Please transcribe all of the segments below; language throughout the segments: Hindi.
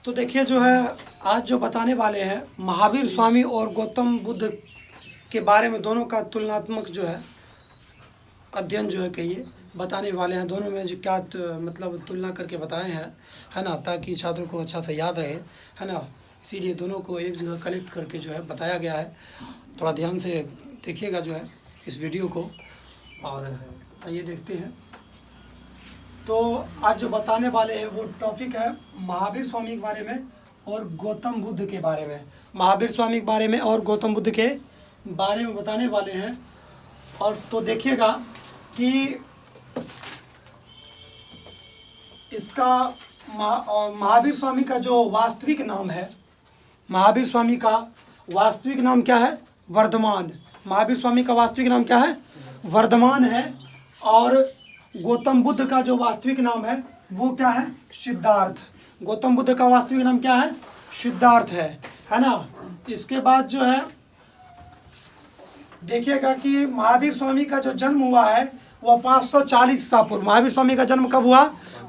तो देखिए जो है आज जो बताने वाले हैं महावीर स्वामी और गौतम बुद्ध के बारे में, दोनों का तुलनात्मक जो है अध्ययन जो है कहिए बताने वाले हैं। दोनों में जो क्या मतलब तुलना करके बताए हैं, है ना, ताकि छात्रों को अच्छा से याद रहे, है ना। इसीलिए दोनों को एक जगह कलेक्ट करके जो है बताया गया है। थोड़ा ध्यान से देखिएगा जो है इस वीडियो को। और आइए देखते हैं। तो आज जो बताने वाले हैं वो टॉपिक है महावीर स्वामी के बारे में और गौतम बुद्ध के बारे में। महावीर स्वामी के बारे में और गौतम बुद्ध के बारे में बताने वाले हैं। और तो देखिएगा कि इसका महावीर स्वामी का जो वास्तविक नाम है, महावीर स्वामी का वास्तविक नाम क्या है? वर्धमान। महावीर स्वामी का वास्तविक नाम क्या है? वर्धमान है। और गौतम बुद्ध का जो वास्तविक नाम है वो क्या है? सिद्धार्थ। गौतम बुद्ध का वास्तविक नाम क्या है? सिद्धार्थ है ना। इसके बाद जो है देखिएगा कि महावीर स्वामी का जो जन्म हुआ है वह 540 ईसा पूर्व। महावीर स्वामी का जन्म कब हुआ?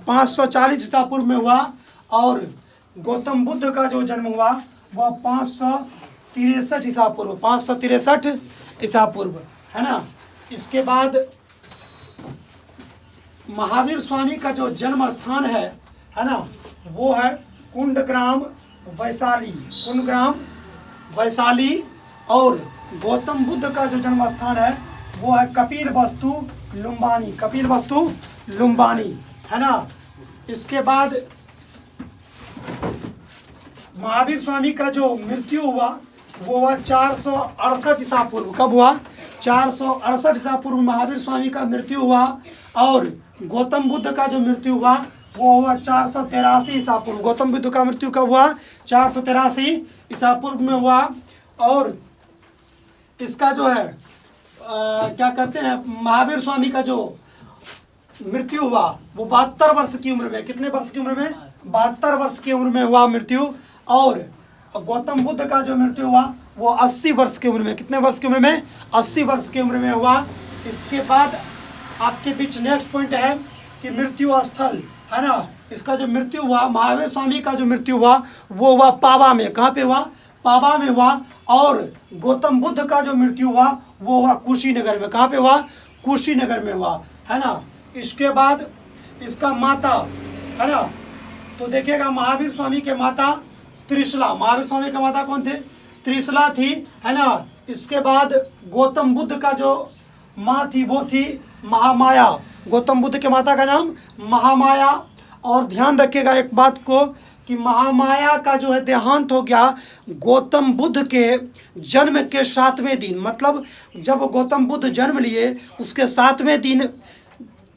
540 ईसा पूर्व में हुआ। और गौतम बुद्ध का जो जन्म हुआ वह 563 ईसा पूर्व, 563 ईसा पूर्व, है ना। इसके बाद महावीर स्वामी का जो जन्म स्थान है ना, वो है कुंडग्राम वैशाली, कुंडग्राम वैशाली। और गौतम बुद्ध का जो जन्म स्थान है वो है कपिलवस्तु लुम्बानी, कपिलवस्तु लुम्बानी, है ना। इसके बाद महावीर स्वामी का जो मृत्यु हुआ वो हुआ 468 ईसा पूर्व। कब हुआ? 468 ईसा पूर्व महावीर स्वामी का मृत्यु हुआ। और गौतम बुद्ध का जो मृत्यु हुआ वो हुआ 483 ईसा पूर्व। गौतम बुद्ध का मृत्यु कब हुआ? 483 ईसा पूर्व में हुआ। और इसका जो है क्या कहते हैं, महावीर स्वामी का जो मृत्यु हुआ वो 72 वर्ष की उम्र में, कितने वर्ष की उम्र में? 72 वर्ष की उम्र में हुआ मृत्यु। और गौतम बुद्ध का जो मृत्यु हुआ वो 80 वर्ष की उम्र में, कितने वर्ष की उम्र में? 80 वर्ष की उम्र में हुआ। इसके बाद आपके बीच नेक्स्ट पॉइंट है कि मृत्यु स्थल, है ना। इसका जो मृत्यु हुआ, महावीर स्वामी का जो मृत्यु हुआ वो हुआ पावा में। कहाँ पे हुआ? पावा में हुआ। और गौतम बुद्ध का जो मृत्यु हुआ वो हुआ कुशीनगर में। कहाँ पे हुआ? कुशीनगर में हुआ, है ना। इसके बाद इसका माता, है ना, तो देखिएगा महावीर स्वामी के माता त्रिशला। महावीर स्वामी के माता कौन थे? त्रिशला थी, है ना। इसके बाद गौतम बुद्ध का जो माँ थी वो थी महामाया। गौतम बुद्ध के माता का नाम महामाया। और ध्यान रखिएगा एक बात को कि महामाया का जो है देहांत हो गया गौतम बुद्ध के जन्म के 7वें दिन। मतलब जब गौतम बुद्ध जन्म लिए उसके 7वें दिन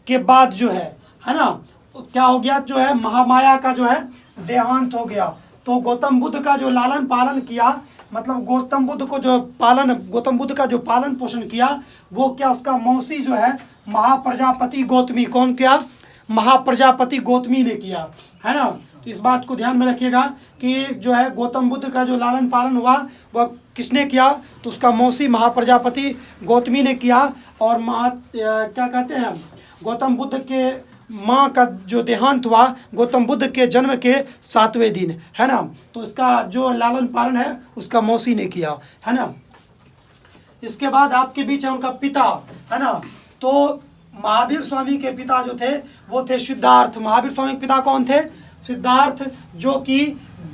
के बाद जो है ना, क्या हो गया? जो है महामाया का जो है देहांत हो गया। तो गौतम बुद्ध का जो लालन पालन किया, मतलब गौतम बुद्ध का जो पालन पोषण किया वो क्या, उसका मौसी जो है महाप्रजापति गौतमी। कौन किया? महाप्रजापति गौतमी ने किया, है ना। तो इस बात को ध्यान में रखिएगा कि जो है गौतम बुद्ध का जो लालन पालन हुआ वह किसने किया? तो उसका मौसी महाप्रजापति गौतमी ने किया। और क्या कहते हैं, गौतम बुद्ध के माँ का जो देहांत हुआ गौतम बुद्ध के जन्म के 7वें दिन, है ना। तो इसका जो लालन पालन है उसका मौसी ने किया, है ना। इसके बाद आपके बीच है उनका पिता, है ना। तो महावीर स्वामी के पिता जो थे वो थे सिद्धार्थ। महावीर स्वामी के पिता कौन थे? सिद्धार्थ, जो कि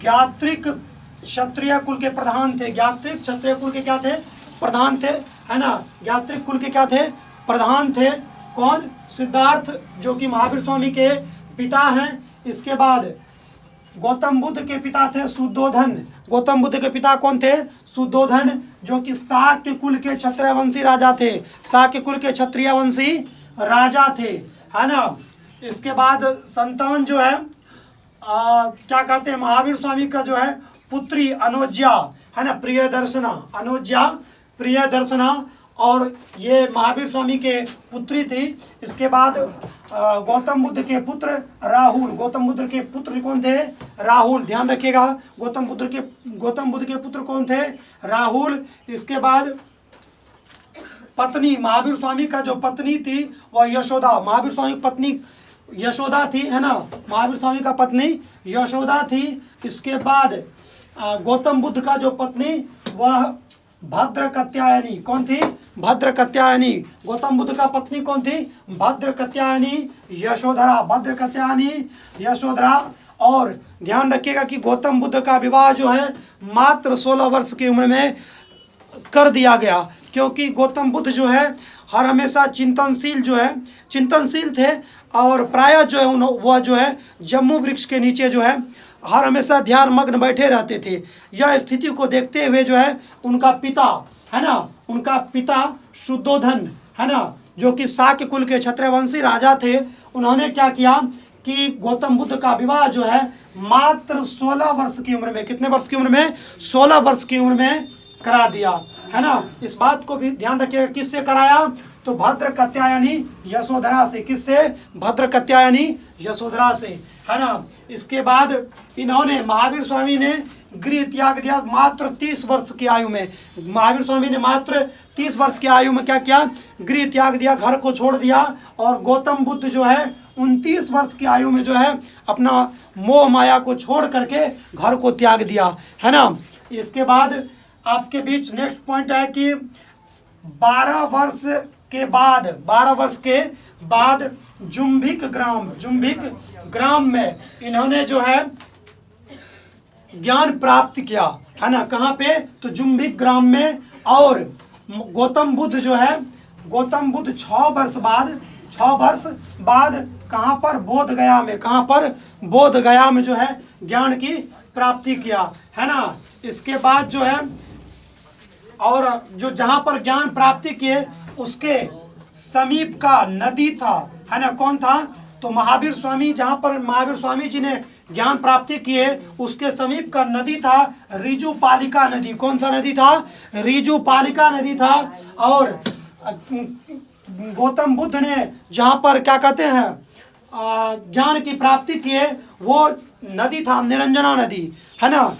ज्ञात्रिक क्षत्रिय कुल के प्रधान थे। ज्ञात्रिक क्षत्रिय कुल के क्या थे? प्रधान थे, है ना। ज्ञात्रिक कुल के क्या थे? प्रधान थे। कौन? सिद्धार्थ, जो कि महावीर स्वामी के पिता हैं। इसके बाद गौतम बुद्ध के पिता थे शुद्धोधन। गौतम बुद्ध के पिता कौन थे? शुद्धोधन, जो कि शाक्य कुल के क्षत्रियवंशी राजा थे। शाक्य कुल के क्षत्रियवंशी राजा थे, है ना। इसके बाद संतान जो है क्या कहते हैं, महावीर स्वामी का जो है पुत्री अनोज्या, है ना, प्रियदर्शना, अनोज्या प्रियदर्शना। और ये महावीर स्वामी के पुत्री थी। इसके बाद गौतम बुद्ध के पुत्र राहुल। गौतम बुद्ध के पुत्र कौन थे? राहुल। ध्यान रखिएगा, गौतम बुद्ध के पुत्र कौन थे? राहुल। इसके बाद पत्नी, महावीर स्वामी का जो पत्नी थी वह यशोदा। महावीर स्वामी की पत्नी यशोदा थी, है ना, महावीर स्वामी का पत्नी यशोदा थी। इसके बाद गौतम बुद्ध का जो पत्नी वह भद्र कात्यायनी, कौन थी? भद्र कात्यायनी। गौतम बुद्ध का पत्नी कौन थी? भद्र कात्यायनी यशोधरा, भद्र कात्यायनी यशोधरा। और ध्यान रखिएगा कि गौतम बुद्ध का विवाह जो है मात्र 16 वर्ष की उम्र में कर दिया गया, क्योंकि गौतम बुद्ध जो है हर हमेशा चिंतनशील थे और प्रायः जो है वह जो है जम्मू वृक्ष के नीचे जो है हर हमेशा ध्यान मग्न बैठे रहते थे। यह स्थिति को देखते हुए जो है उनका पिता, है ना, उनका पिता शुद्धोधन, है ना, जो कि शाक्य कुल के क्षत्रवंशी राजा थे, उन्होंने क्या किया कि गौतम बुद्ध का विवाह जो है मात्र 16 वर्ष की उम्र में, कितने वर्ष की उम्र में? 16 वर्ष की उम्र में करा दिया, है ना। इस बात को भी ध्यान रखिएगा, किससे कराया? तो भद्र कात्यायनी यशोधरा से। किससे? भद्र कात्यायनी यशोधरा से, है ना। इसके बाद इन्होंने, महावीर स्वामी ने गृह त्याग दिया मात्र 30 वर्ष की आयु में। महावीर स्वामी ने मात्र 30 वर्ष की आयु में क्या किया? गृह त्याग दिया, घर को छोड़ दिया। और गौतम बुद्ध जो है 29 वर्ष की आयु में जो है अपना मोह माया को छोड़ करके घर को त्याग दिया, है ना। इसके बाद आपके बीच नेक्स्ट पॉइंट है कि 12 वर्ष के बाद जुम्भिक ग्राम में इन्होंने जो है ज्ञान प्राप्त किया, है ना। कहाँ पे? तो जुम्भिक ग्राम में। और गौतम बुद्ध जो है, गौतम बुद्ध 6 वर्ष बाद कहाँ पर? बोध गया में। कहाँ पर? बोध गया में जो है ज्ञान की प्राप्ति किया, है ना। इसके बाद जो है, और जो जहाँ पर ज्ञान प्राप्ति किए उसके समीप का नदी था, है ना। कौन था? तो महावीर स्वामी, जहाँ पर महावीर स्वामी जी ने ज्ञान प्राप्ति किए उसके समीप का नदी था ऋजुपालिका नदी। कौन सा नदी था? ऋजुपालिका नदी था। और गौतम बुद्ध ने जहाँ पर क्या कहते हैं ज्ञान की प्राप्ति किए वो नदी था निरंजना नदी, है ना।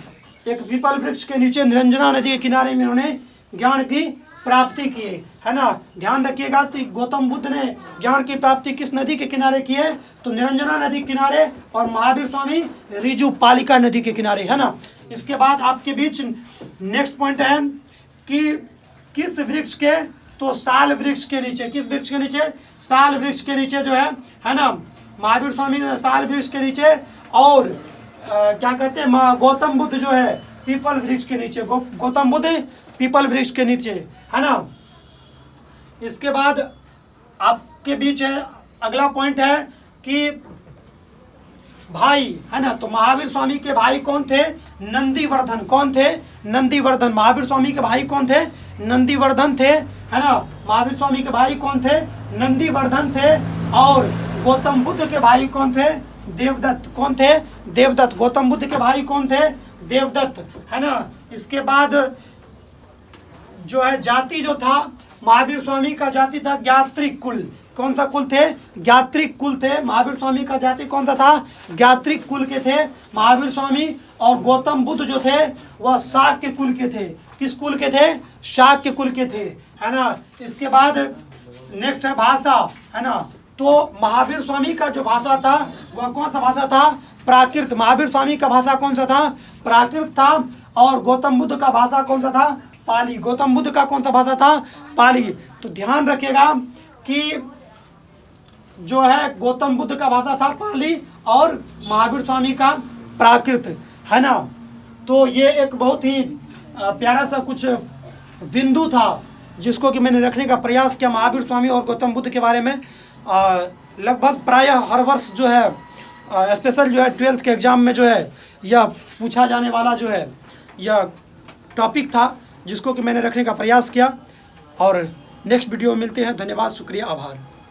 एक पीपल वृक्ष के नीचे निरंजना नदी के किनारे में उन्होंने ज्ञान की प्राप्ति किए, है ना। ध्यान रखिएगा, तो गौतम बुद्ध ने ज्ञान की प्राप्ति किस नदी के किनारे की है? तो निरंजना नदी के किनारे। और महावीर स्वामी ऋजुपालिका नदी के किनारे, है ना। इसके बाद आपके बीच नेक्स्ट पॉइंट है कि किस वृक्ष के? तो साल वृक्ष के नीचे। किस वृक्ष के नीचे? साल वृक्ष के नीचे जो है ना, महावीर स्वामी साल वृक्ष के नीचे। और क्या कहते हैं, गौतम बुद्ध जो है पीपल वृक्ष के नीचे। गौतम बुद्ध पीपल वृक्ष के नीचे, है ना। इसके बाद आपके बीच है अगला पॉइंट है कि भाई, है ना। तो महावीर स्वामी के भाई कौन थे? नंदीवर्धन। कौन थे? नंदीवर्धन। महावीर स्वामी के भाई कौन थे? नंदीवर्धन थे, है ना। महावीर स्वामी के भाई कौन थे? नंदीवर्धन थे। और गौतम बुद्ध के भाई कौन थे? देवदत्त। कौन थे? देवदत्त। गौतम बुद्ध के भाई कौन थे? देवदत्त, है ना। इसके बाद जो है जाति जो था महावीर स्वामी का जाति था ज्ञात्रिक कुल। कौन सा कुल थे? ज्ञात्रिक कुल थे। महावीर स्वामी का जाति कौन सा था? ज्ञात्रिक कुल के थे महावीर स्वामी। और गौतम बुद्ध जो थे वह शाक्य कुल के थे। किस कुल के थे? शाक्य कुल के थे, है ना। इसके बाद नेक्स्ट है भाषा, है ना। तो महावीर स्वामी का जो भाषा था वह कौन सा भाषा था? प्राकृत। महावीर स्वामी का भाषा कौन सा था? प्राकृत था। और गौतम बुद्ध का भाषा कौन सा था? पाली। गौतम बुद्ध का कौन सा भाषा था? पाली। तो ध्यान रखिएगा कि जो है गौतम बुद्ध का भाषा था पाली और महावीर स्वामी का प्राकृत, है ना। तो ये एक बहुत ही प्यारा सा कुछ बिंदु था जिसको कि मैंने रखने का प्रयास किया महावीर स्वामी और गौतम बुद्ध के बारे में। लगभग प्रायः हर वर्ष जो है स्पेशल जो है 12th के एग्ज़ाम में जो है यह पूछा जाने वाला जो है यह टॉपिक था जिसको कि मैंने रखने का प्रयास किया। और नेक्स्ट वीडियो में मिलते हैं। धन्यवाद, शुक्रिया, आभार।